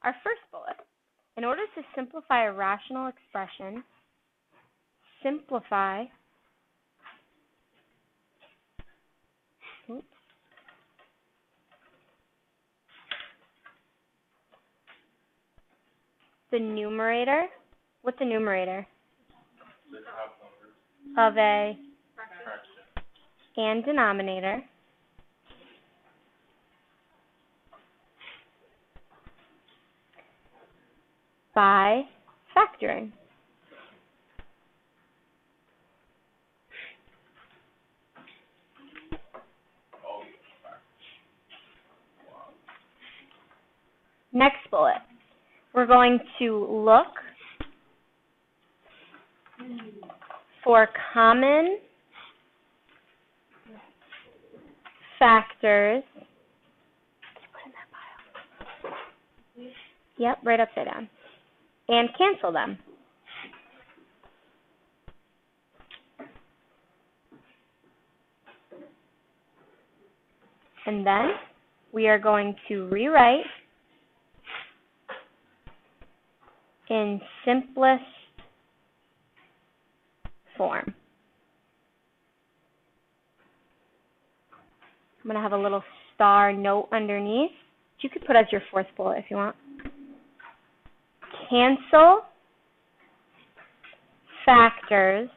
our first bullet. In order to simplify a rational expression, simplify the numerator. What's the numerator? Of a and denominator by factoring. Next bullet. We're going to look for common factors. Yep, right upside down. And cancel them. And then we are going to rewrite in simplest form. I'm going to have a little star note underneath. You could put as your fourth bullet if you want. Cancel factors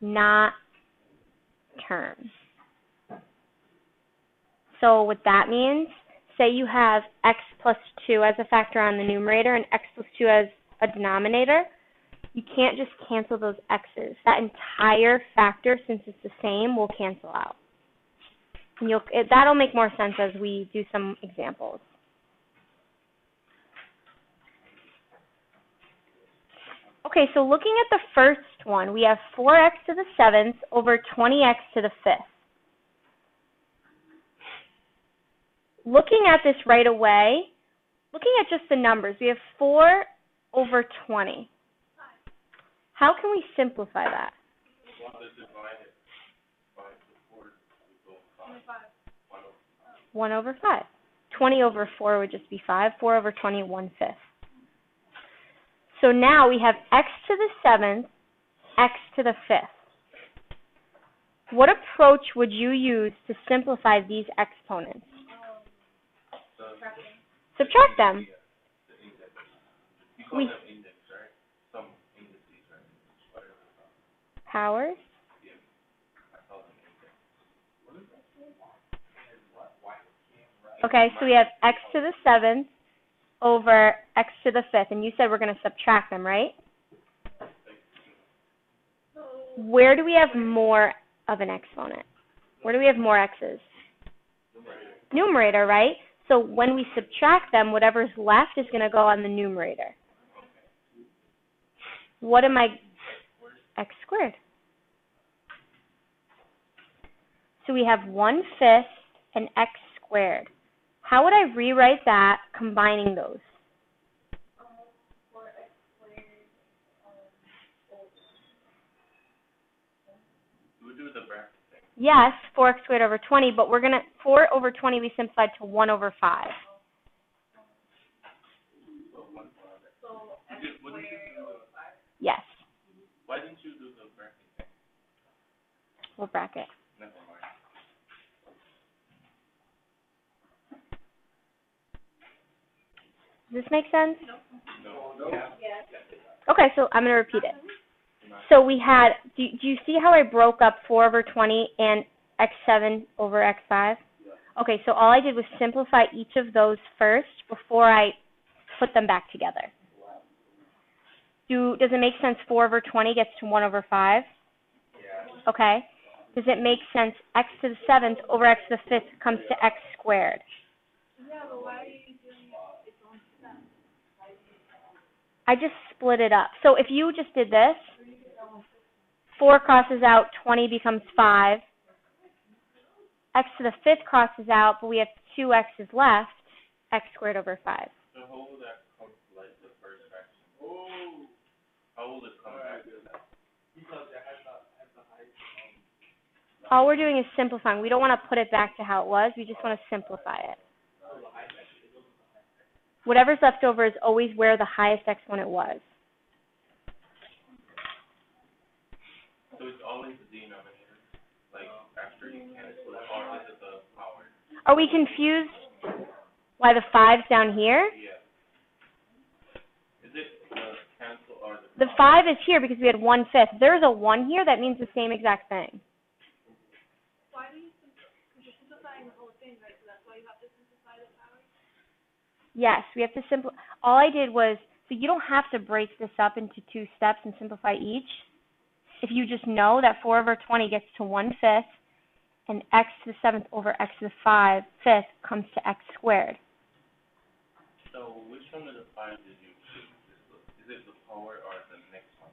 not terms. So what that means, say you have x plus 2 as a factor on the numerator and x plus 2 as a denominator, you can't just cancel those x's. That entire factor, since it's the same, will cancel out. And that'll make more sense as we do some examples. Okay, so looking at the first one, we have 4x to the 7th over 20x to the 5th. Looking at this right away, looking at just the numbers, we have 4 over 20. How can we simplify that? 1 over 5. 20 over 4 would just be 5. 4 over 20, 1/5. So now we have x to the 7th, x to the 5th. What approach would you use to simplify these exponents? Subtract them. Powers? Okay, so we have x to the 7th over x to the 5th, and you said we're going to subtract them, right? Where do we have more of an exponent? Where do we have more x's? Numerator, right? So when we subtract them, whatever's left is going to go on the numerator. What am I? X squared. So we have 1/5 and x squared. How would I rewrite that combining those? Yes, 4x squared over 20, but we're going to, 4 over 20 we simplified to 1 over 5. Yes. Why didn't you do the bracket? What bracket? Never mind. Does this make sense? No. Okay, so I'm going to repeat it. So we had, do you see how I broke up 4 over 20 and x7 over x5? Okay, so all I did was simplify each of those first before I put them back together. Does it make sense 4 over 20 gets to 1 over 5? Yeah. Okay. Does it make sense x to the 7th over x to the 5th comes to x squared? Yeah, but why are you doing its own step? I just split it up. So if you just did this, 4 crosses out, 20 becomes 5. X to the 5th crosses out, but we have 2 x's left, x squared over 5. So how will that come like the first fraction? Oh, how will it come back? Because it has the height. All we're doing is simplifying. We don't want to put it back to how it was. We just want to simplify it. Whatever's left over is always where the highest exponent was. So it's always the denominator, like after you cancel it, or is it the power? Are we confused why the 5's down here? Yeah. Is it the cancel or The 5 is here because we had 1/5. If there's a 1 here, that means the same exact thing. Why do you simplify? Because you're simplifying the whole thing, right? So that's why you have to simplify the power? Yes, we have to simplify. All I did was, so you don't have to break this up into 2 steps and simplify each. If you just know that 4 over 20 gets to 1/5, and x to the 7th over x to the 5th comes to x squared. So which one of the 5 did you choose? Is it the power or the next one?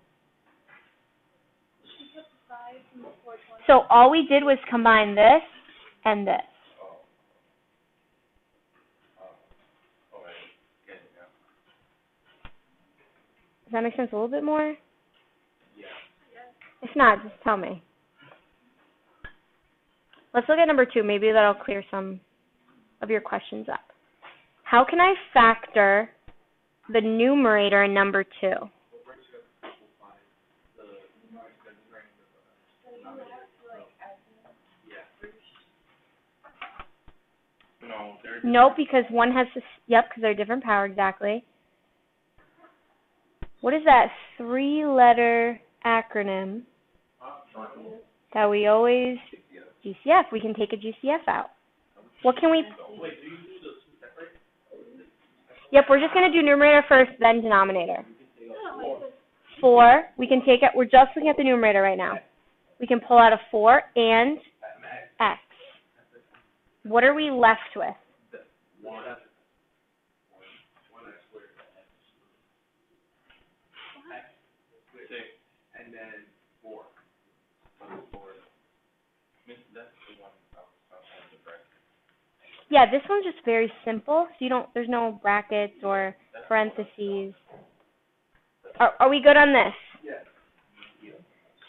She kept the 5 from the 420. So all we did was combine this and this. Oh. All right. Get it now. Does that make sense a little bit more? Yeah. If not, just tell me. Let's look at number 2. Maybe that'll clear some of your questions up. How can I factor the numerator in number 2? No, they're Nope, because one has to, yep, because they're different power, exactly. What is that 3-letter acronym that we always, GCF, we can take a GCF out. What can we, Wait, do you do the 2 separate? yep, we're just going to do numerator first, then denominator. 4, we can take it, we're just looking at the numerator right now. We can pull out a 4 and x. What are we left with? 1 x squared. X 6 and then 4. 4. Miss, that's the one outside the bracket. Yeah, this one's just very simple. So you don't, there's no brackets or parentheses. Are we good on this? Yes.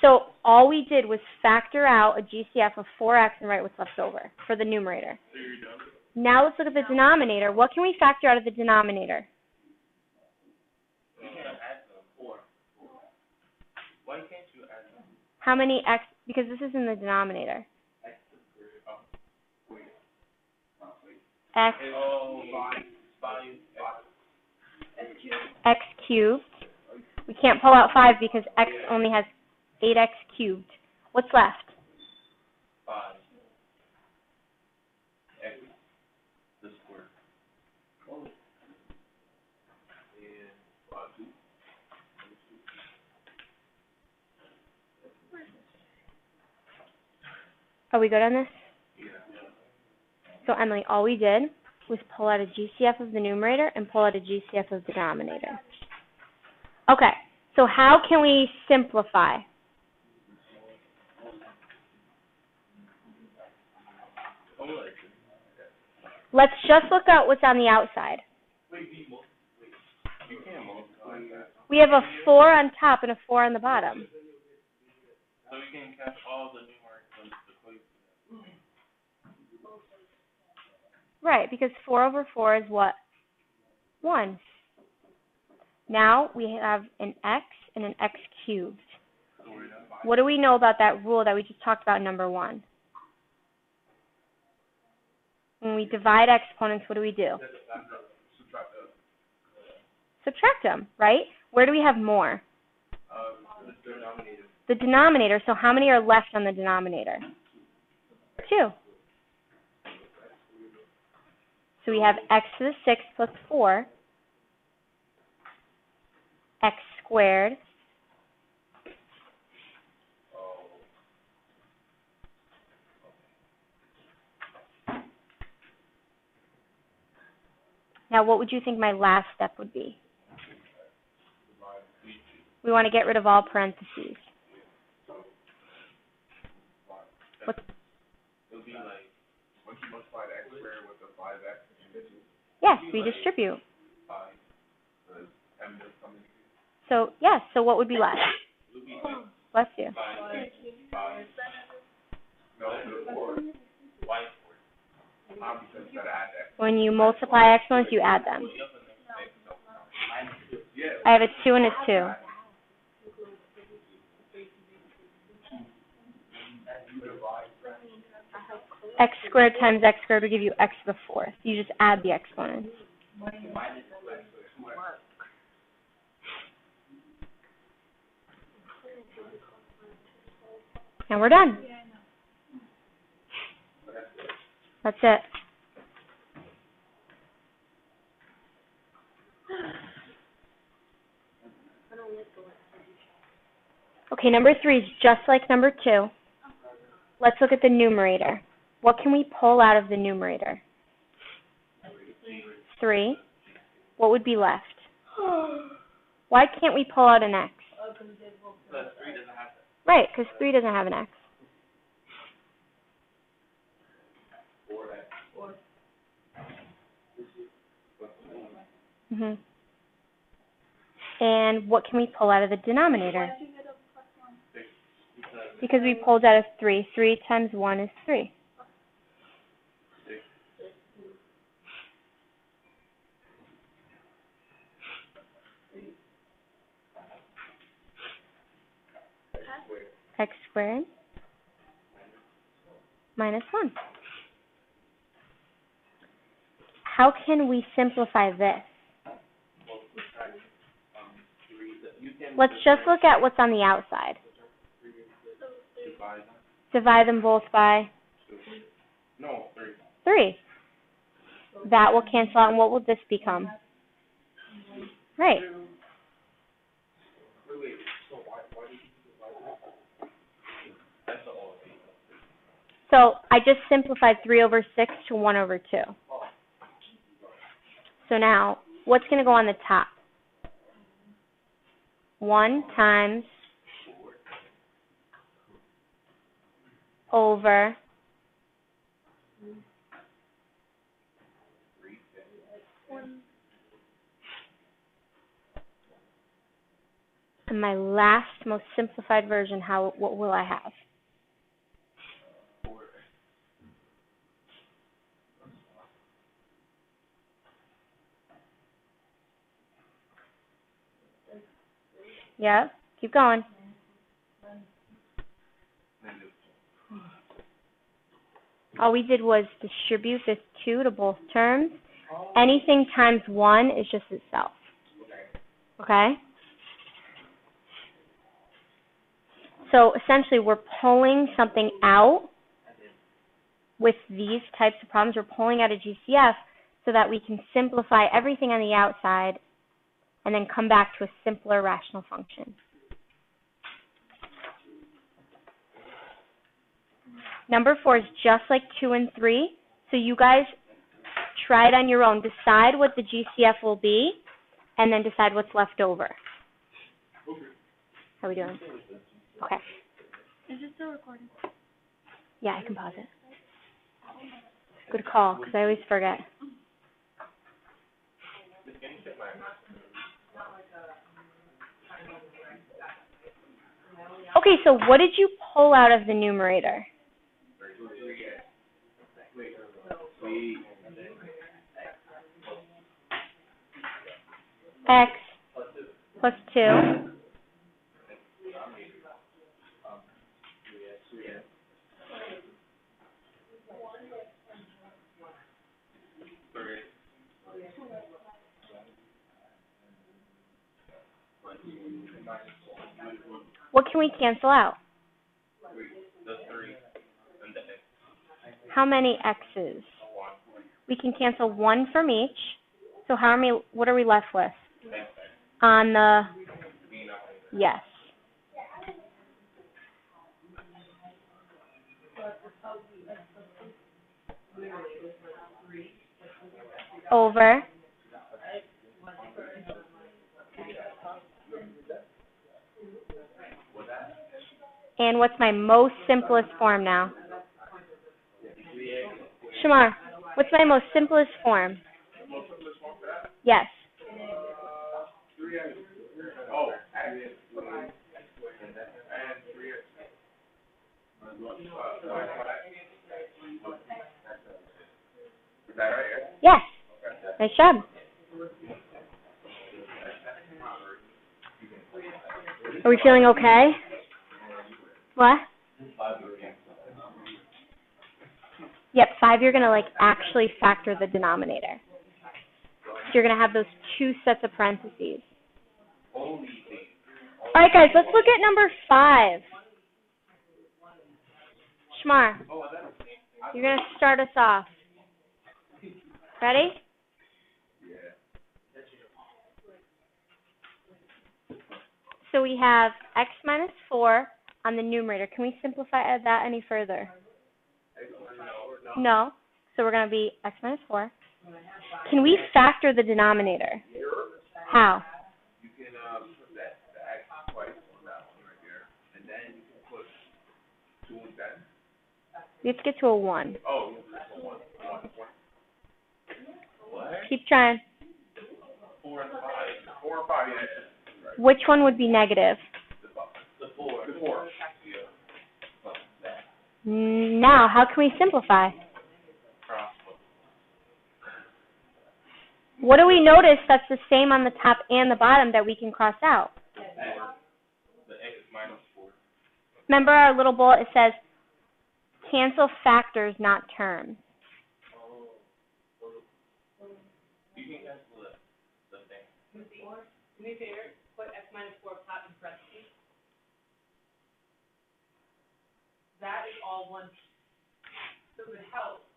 So all we did was factor out a GCF of 4x and write what's left over for the numerator. So you're done? Now let's look at the denominator. What can we factor out of the denominator? You can add them. 4. Why can't you add them? How many x? Because this is in the denominator. X squared. Oh, wait. X, Oh, 5. x cubed. We can't pull out 5 because x only has 8x cubed. What's left? 5. X. The square. Oh. And 2. Are we good on this? Yeah. So Emily, all we did was pull out a GCF of the numerator and pull out a GCF of the denominator. Okay, so how can we simplify? Let's just look at what's on the outside. You can't multiply that. We have a 4 on top and a 4 on the bottom. So you can catch all the numeric from the equation. Right, because 4 over 4 is what? 1. Now we have an x and an x cubed. What do we know about that rule that we just talked about in number 1? When we divide exponents, what do we do? Subtract them, right? Where do we have more? The denominator. The denominator. So how many are left on the denominator? 2. So we have x to the 6th plus 4, x squared, now what would you think my last step would be? We want to get rid of all parentheses. What? It'll be like, once you multiply the x squared with the 5x, Yes, we distribute. 5, the m does come in. So, yes, so what would be left? It'll be Bless you. 5, 5. No, the 4. Why 4? Because you gotta add x. When you multiply exponents, you add them. I have a 2 and a 2. X squared times x squared will give you x to the 4th. You just add the exponents. And we're done. That's it. Okay, number 3 is just like number 2. Let's look at the numerator. What can we pull out of the numerator? 3. What would be left? Why can't we pull out an x? Because 3 doesn't have that. Right, because 3 doesn't have an x. 4x. Mhm. And what can we pull out of the denominator? Why did you get a plus one? Because we pulled out a 3. 3 times 1 is 3. X squared minus 1. How can we simplify this? Let's just look at what's on the outside. Divide them both by 3. That will cancel out, and what will this become? Right. So I just simplified 3 over 6 to 1 over 2. So now, what's going to go on the top? 1 times over and my last, most simplified version, what will I have? Yeah, keep going. All we did was distribute this 2 to both terms. Anything times 1 is just itself. Okay? So essentially, we're pulling something out with these types of problems. We're pulling out a GCF so that we can simplify everything on the outside and then come back to a simpler rational function. Number 4 is just like 2 and 3. So you guys try it on your own. Decide what the GCF will be, and then decide what's left over. How are we doing? Okay. Is it still recording? Yeah, I can pause it. Good call, because I always forget. Okay, so what did you pull out of the numerator? X plus 2. What can we cancel out? How many x's? We can cancel 1 from each. So what are we left with? On the, yes. Over. And what's my most simplest form now? Shamar, what's my most simplest form? Yes. Yes. Nice job. Are we feeling okay? What? Yep, 5 you're going to like actually factor the denominator. So you're going to have those two sets of parentheses. All right, guys, let's look at number 5. Shmar, you're going to start us off. Ready? So we have x minus 4 on the numerator. Can we simplify that any further? No. So we're going to be x minus 4. Can we factor the denominator? How? You can put the x twice on that one right here, and then you can put 2 and 10. We have to get to a 1. Oh, you have to put 1. What? Keep trying. 4 and 5. 4 and 5, yeah. Right. Which one would be negative? The 4. The 4. Now, how can we simplify? What do we notice that's the same on the top and the bottom that we can cross out? The x minus 4. Remember our little bullet, it says, cancel factors, not terms. You can cancel the thing. Do me a favor, put x minus 4 top in parentheses. That is all one piece. So it helps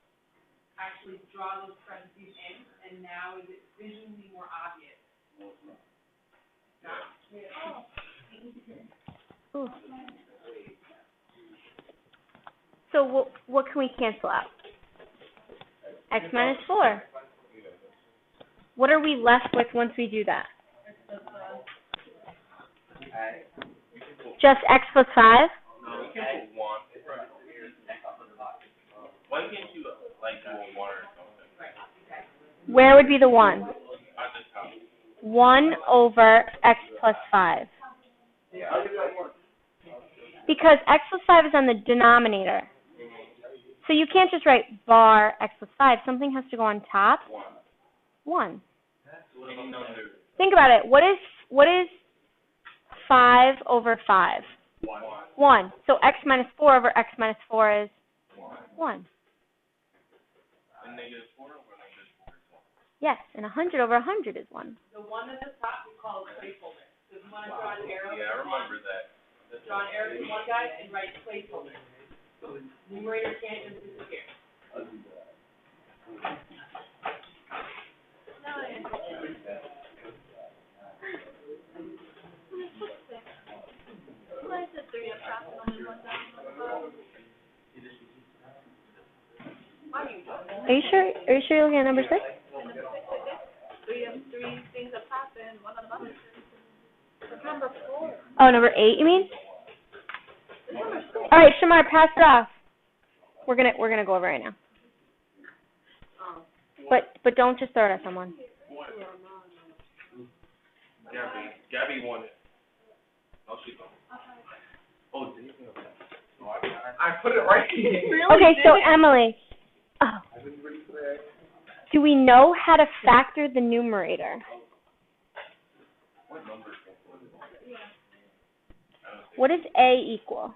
actually draw those parentheses in, and now is it visually more obvious? Ooh. So what can we cancel out? X minus 4. What are we left with once we do that? Just x plus 5? No, you can put 1. Why can't you, like, do a 1 or something? Where would be the 1? On this top. 1 over x plus 5. Because x plus 5 is on the denominator. So you can't just write bar x plus 5. Something has to go on top. 1. Think about it. What is 5 over 5? 1. So x minus 4 over x minus 4 is 1. And negative 4 over negative 4 is 1. Yes, and 100 over 100 is 1. The one at the top we call a placeholder. So if you want to draw an arrow. Yeah, I remember that. Draw an arrow to one guy and write placeholder. Numerator can't just disappear. Why is it 3 up top and only 1 down on the bottom? Are you sure? Are you sure you're looking at number 6? And number 6, 3 things up top and 1 on the bottom. What's number 4? Oh, number 8, you mean? All right, Shamar, pass it off. We're gonna go over it right now. But don't just throw it at someone. Gabby won it. No, she don't. Oh, did you know that? No, I put it right here. Okay, so Emily, do we know how to factor the numerator? What number? What does A equal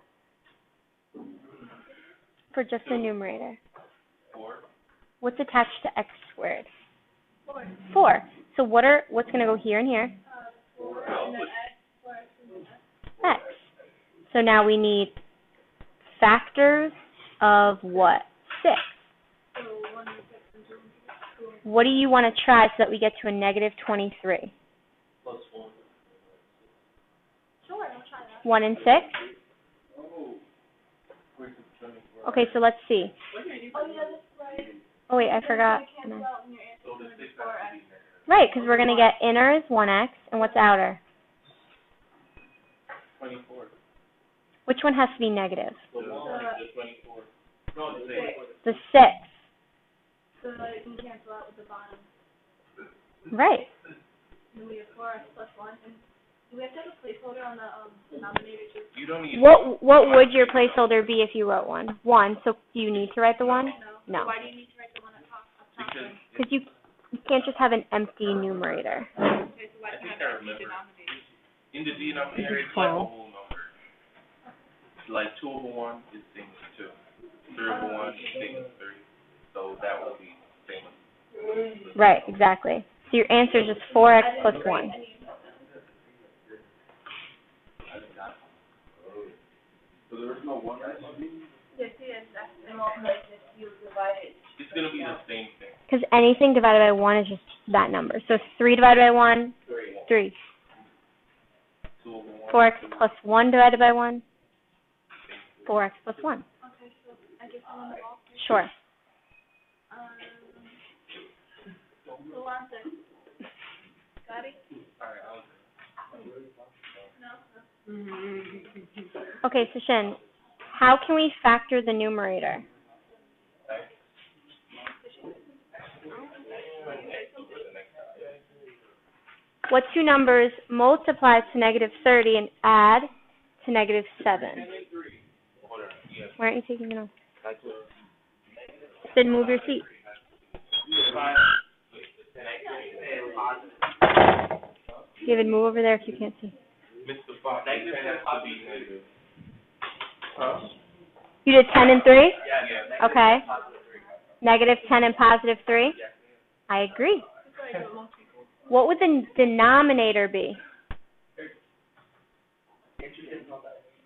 for just the numerator? 4. What's attached to x squared? 4. So what's going to go here and here? X. So now we need factors of what? 6. What do you want to try so that we get to a negative 23? Plus 1. Sure, I'll try that. 1 and 6? Okay, so let's see. Oh, yeah, that's right. Oh, wait, I forgot. Cancel out and your answer is going to be 4x. Right, because we're going to get inner is 1x, and what's outer? 24. Which one has to be negative? The 24. No, the 6. The 6. So that you can cancel out with the bottom. Right. And we have 4x plus 1. And do we have to have a placeholder on the denominator too? You don't need. What would your placeholder be if you wrote 1? 1, so do you need to write the 1? No. Why do you need to write the one up top? Because Because you can't just have an empty numerator. Okay, so why do you have that denominator? In the denominator, it's like a whole number. Like 2 over 1 is same as 2. 3 over 1 is same as 3. So that will be same as. Right, exactly. So your answer is just 4x plus 1. So there was no 1 right? Yes, that's the moment you divide it. It's going to be the same thing. Because anything divided by 1 is just that number. So 3 divided by 1, 3. 2 over 1. 4x plus 1 divided by 1, 4x plus 1. Okay, so I guess I'm on the ball. Sure. Who wants it? Got it? Alright, No? Okay, so Shin, how can we factor the numerator? What two numbers multiply to negative 30 and add to negative 7? Why aren't you taking it off? Then move your seat. David, move over there if you can't see. Mr. Fox, negative has to be negative. Huh? You did 10 and 3? Yeah. Okay. Negative 10 and positive 3? I agree. What would the denominator be?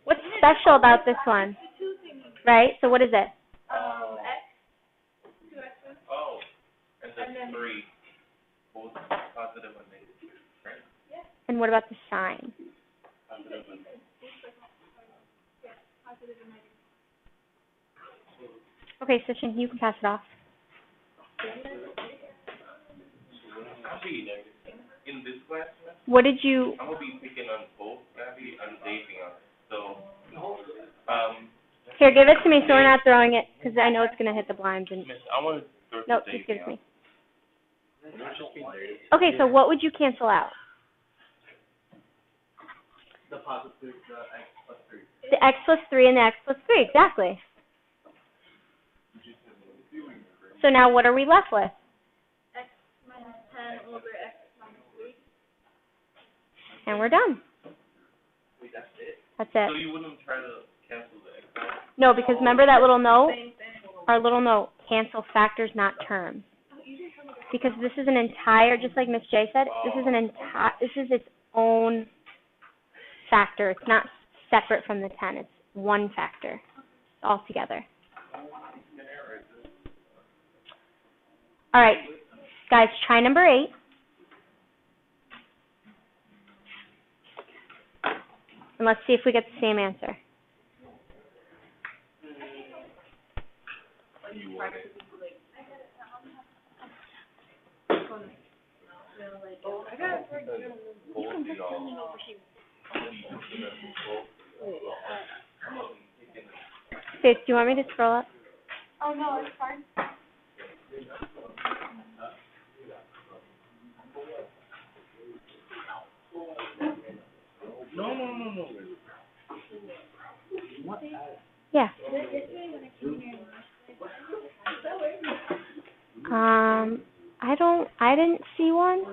What's special about this one? Right? So what is it? Oh, and then 3. Both positive and negative, right? And what about the sign? Positive and negative. Okay, Sishin, you can pass it off. I'll be negative. In this class, What did you... I'm going to be picking on both Abby and Davey on it. So, Here, give it to me so we're not throwing it, because I know it's going to hit the blinds. And Miss, I want to throw no, Davey just give it to on. me. Okay, so what would you cancel out? The positive, the x plus 3. The x plus 3 and the x plus 3, exactly. So now what are we left with? X minus 10 over x minus 3. And we're done. Wait, that's it? That's it. So you wouldn't try to cancel the x out? No, because remember that little note? Same thing. Our little note, cancel factors, not terms. Because this is an entire, just like Miss J said, this is its own factor. It's not separate from the 10. It's one factor altogether. All right, guys, try number 8. And let's see if we get the same answer. Faith, do you want me to scroll up? Oh, no, it's fine. No. Yeah. I didn't see one.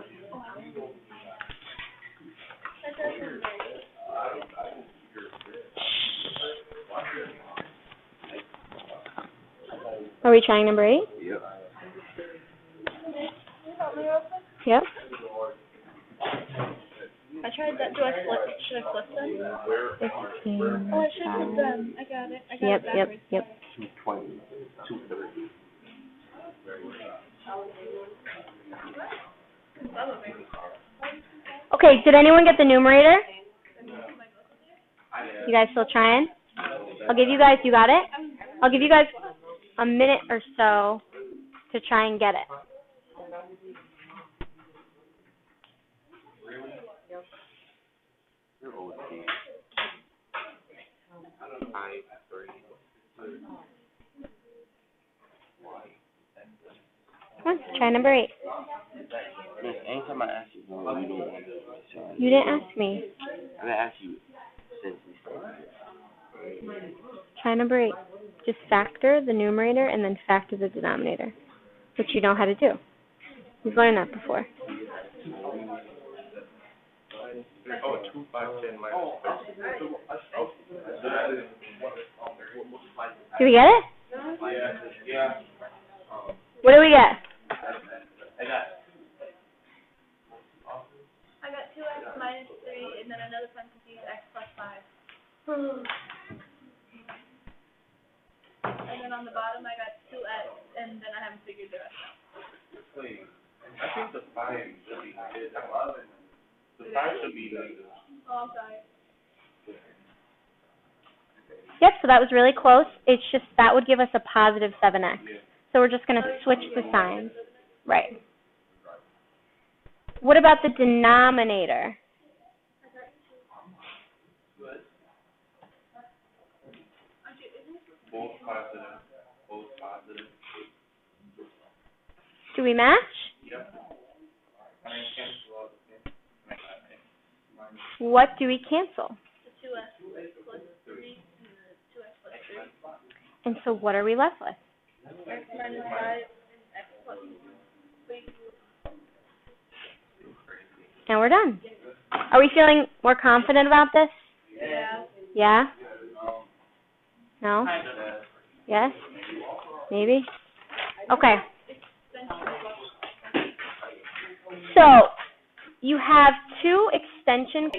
Are we trying number 8? Yep. Yep. I tried that. Should I flip them? 15. Oh, I should flip them. I got it. Yep. 220, 230. Okay, did anyone get the numerator? You guys still trying? I'll give you guys, you got it? I'll give you guys a minute or so to try and get it. Come on, try number 8. Miss, anytime I ask you one, you don't want to. So You didn't ask me. I'm gonna ask you since we started. Try number 8. Just factor the numerator and then factor the denominator, which you know how to do. You've learned that before. Oh, 2, 5, 10 minus 30. Do we get it? Yeah. What do we get? I got 2x minus 3, and then another parentheses, x plus 5. And then on the bottom, I got 2x, and then I haven't figured the rest out. Wait, I think the 5 should be good. The 5 should be negative. Oh, I'm sorry. Yep, so that was really close. It's just that would give us a positive 7x. Yeah. So we're just going to switch the signs. Right. What about the denominator? Both positive. Both positive. Do we match? Yep. What do we cancel? The 2x plus 3, and the 2x plus 3. And so what are we left with? X minus 5, and x plus 3. And we're done. Are we feeling more confident about this? Yeah. Yeah? No? Yes? Maybe? Okay. So, you have two extension